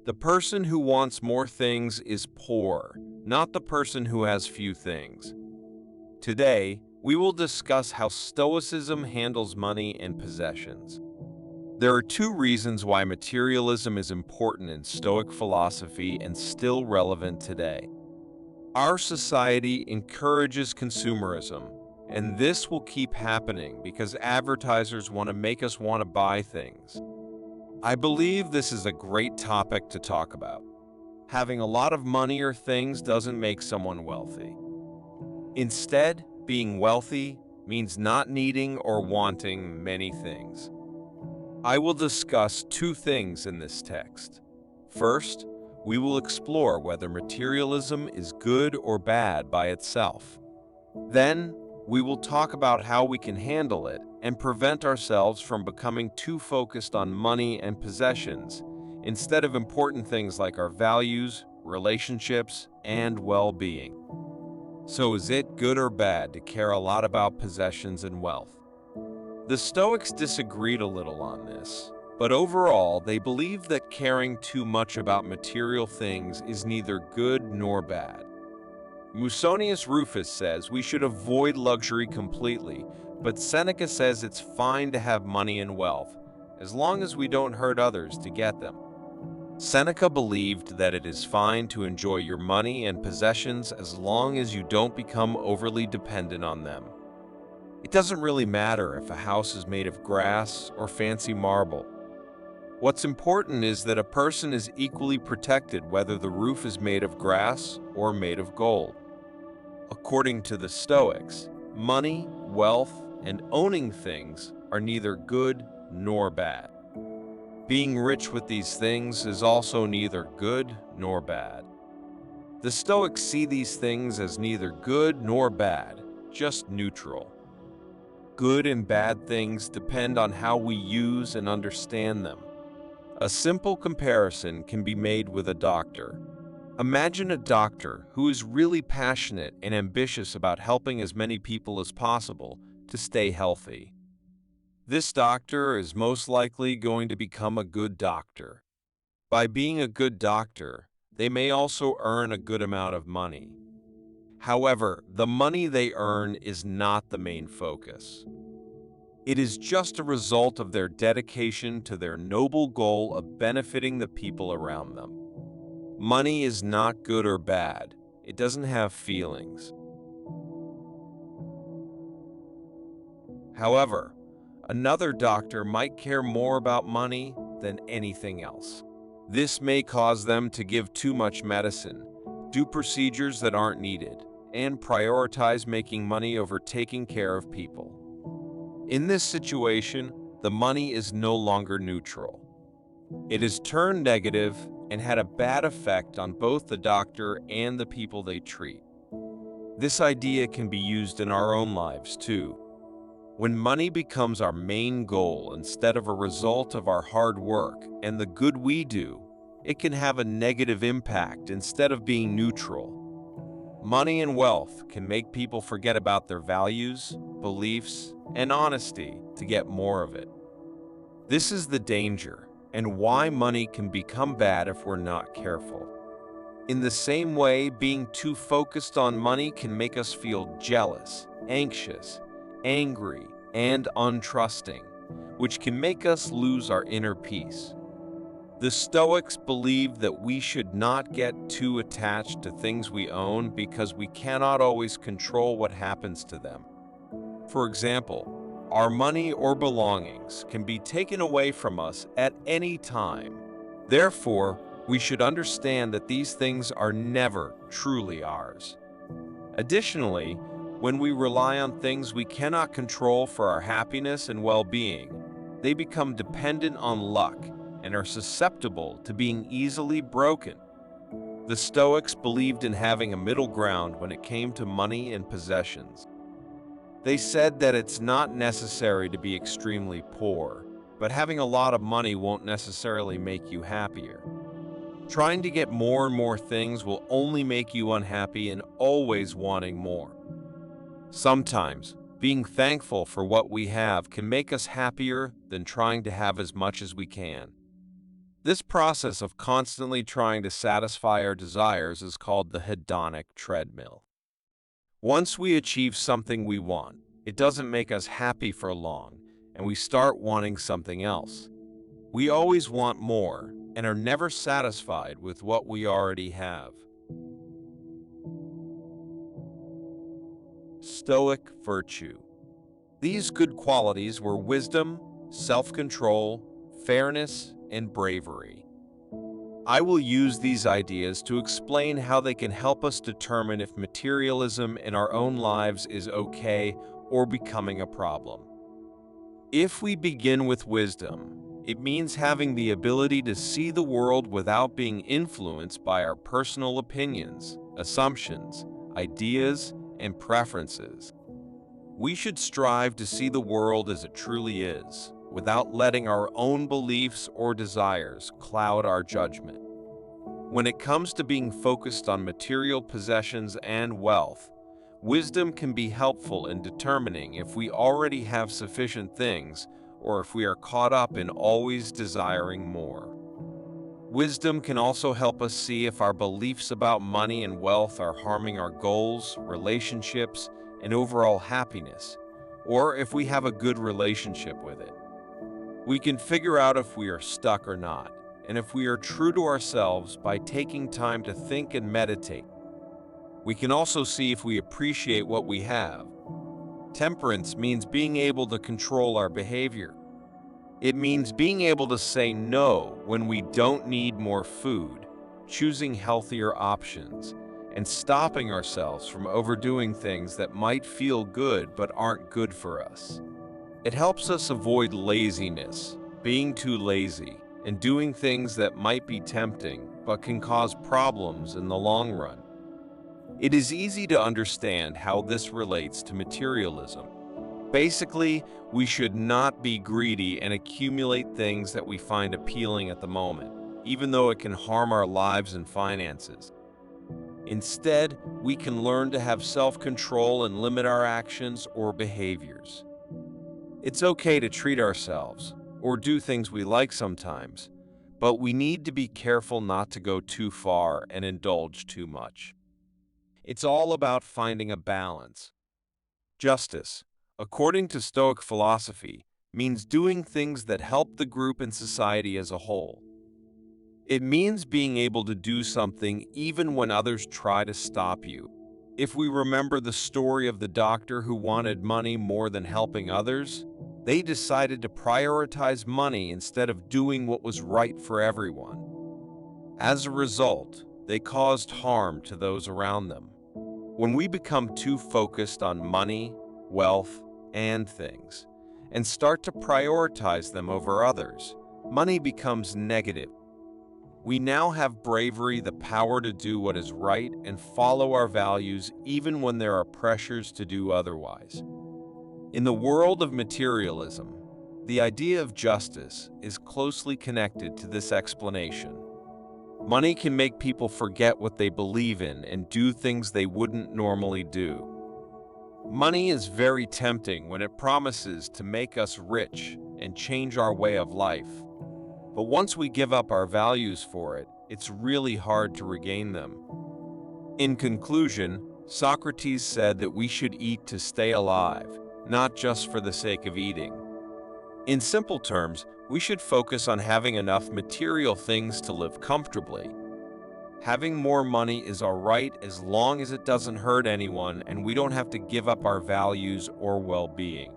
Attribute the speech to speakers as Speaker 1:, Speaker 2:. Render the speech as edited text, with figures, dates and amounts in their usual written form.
Speaker 1: The person who wants more things is poor, not the person who has few things. Today, we will discuss how Stoicism handles money and possessions. There are two reasons why materialism is important in Stoic philosophy and still relevant today. Our society encourages consumerism, and this will keep happening because advertisers want to make us want to buy things. I believe this is a great topic to talk about. Having a lot of money or things doesn't make someone wealthy. Instead, being wealthy means not needing or wanting many things. I will discuss two things in this text. First, we will explore whether materialism is good or bad by itself. Then, we will talk about how we can handle it and prevent ourselves from becoming too focused on money and possessions instead of important things like our values, relationships, and well-being. So is it good or bad to care a lot about possessions and wealth? The Stoics disagreed a little on this, but overall they believed that caring too much about material things is neither good nor bad. Musonius Rufus says we should avoid luxury completely, but Seneca says it's fine to have money and wealth, as long as we don't hurt others to get them. Seneca believed that it is fine to enjoy your money and possessions as long as you don't become overly dependent on them. It doesn't really matter if a house is made of grass or fancy marble. What's important is that a person is equally protected whether the roof is made of grass or made of gold. According to the Stoics, money, wealth, and owning things are neither good nor bad. Being rich with these things is also neither good nor bad. The Stoics see these things as neither good nor bad, just neutral. Good and bad things depend on how we use and understand them. A simple comparison can be made with a doctor. Imagine a doctor who is really passionate and ambitious about helping as many people as possible to stay healthy. This doctor is most likely going to become a good doctor. By being a good doctor, they may also earn a good amount of money. However, the money they earn is not the main focus. It is just a result of their dedication to their noble goal of benefiting the people around them. Money is not good or bad. It doesn't have feelings. However, another doctor might care more about money than anything else. This may cause them to give too much medicine, do procedures that aren't needed, and prioritize making money over taking care of people. In this situation, the money is no longer neutral. It has turned negative and had a bad effect on both the doctor and the people they treat. This idea can be used in our own lives too. When money becomes our main goal instead of a result of our hard work and the good we do, it can have a negative impact instead of being neutral. Money and wealth can make people forget about their values, beliefs, and honesty to get more of it. This is the danger and why money can become bad if we're not careful. In the same way, being too focused on money can make us feel jealous, anxious, angry, and untrusting, which can make us lose our inner peace. The Stoics believe that we should not get too attached to things we own because we cannot always control what happens to them. For example, our money or belongings can be taken away from us at any time. Therefore, we should understand that these things are never truly ours. Additionally, when we rely on things we cannot control for our happiness and well-being, they become dependent on luck and are susceptible to being easily broken. The Stoics believed in having a middle ground when it came to money and possessions. They said that it's not necessary to be extremely poor, but having a lot of money won't necessarily make you happier. Trying to get more and more things will only make you unhappy and always wanting more. Sometimes, being thankful for what we have can make us happier than trying to have as much as we can. This process of constantly trying to satisfy our desires is called the hedonic treadmill. Once we achieve something we want, it doesn't make us happy for long, and we start wanting something else. We always want more and are never satisfied with what we already have. Stoic virtue. These good qualities were wisdom, self-control, fairness, and bravery. I will use these ideas to explain how they can help us determine if materialism in our own lives is okay or becoming a problem. If we begin with wisdom, it means having the ability to see the world without being influenced by our personal opinions, assumptions, ideas, and preferences. We should strive to see the world as it truly is, without letting our own beliefs or desires cloud our judgment. When it comes to being focused on material possessions and wealth, wisdom can be helpful in determining if we already have sufficient things or if we are caught up in always desiring more. Wisdom can also help us see if our beliefs about money and wealth are harming our goals, relationships, and overall happiness, or if we have a good relationship with it. We can figure out if we are stuck or not, and if we are true to ourselves by taking time to think and meditate. We can also see if we appreciate what we have. Temperance means being able to control our behavior. It means being able to say no when we don't need more food, choosing healthier options, and stopping ourselves from overdoing things that might feel good but aren't good for us. It helps us avoid laziness, being too lazy, and doing things that might be tempting but can cause problems in the long run. It is easy to understand how this relates to materialism. Basically, we should not be greedy and accumulate things that we find appealing at the moment, even though it can harm our lives and finances. Instead, we can learn to have self-control and limit our actions or behaviors. It's okay to treat ourselves or do things we like sometimes, but we need to be careful not to go too far and indulge too much. It's all about finding a balance. Justice, according to Stoic philosophy, means doing things that help the group and society as a whole. It means being able to do something even when others try to stop you. If we remember the story of the doctor who wanted money more than helping others, they decided to prioritize money instead of doing what was right for everyone. As a result, they caused harm to those around them. When we become too focused on money, wealth, and things, and start to prioritize them over others, money becomes negative. We now have bravery, the power to do what is right and follow our values even when there are pressures to do otherwise. In the world of materialism, the idea of justice is closely connected to this explanation. Money can make people forget what they believe in and do things they wouldn't normally do. Money is very tempting when it promises to make us rich and change our way of life. But once we give up our values for it, it's really hard to regain them. In conclusion, Socrates said that we should eat to stay alive, not just for the sake of eating. In simple terms, we should focus on having enough material things to live comfortably. Having more money is all right as long as it doesn't hurt anyone and we don't have to give up our values or well-being.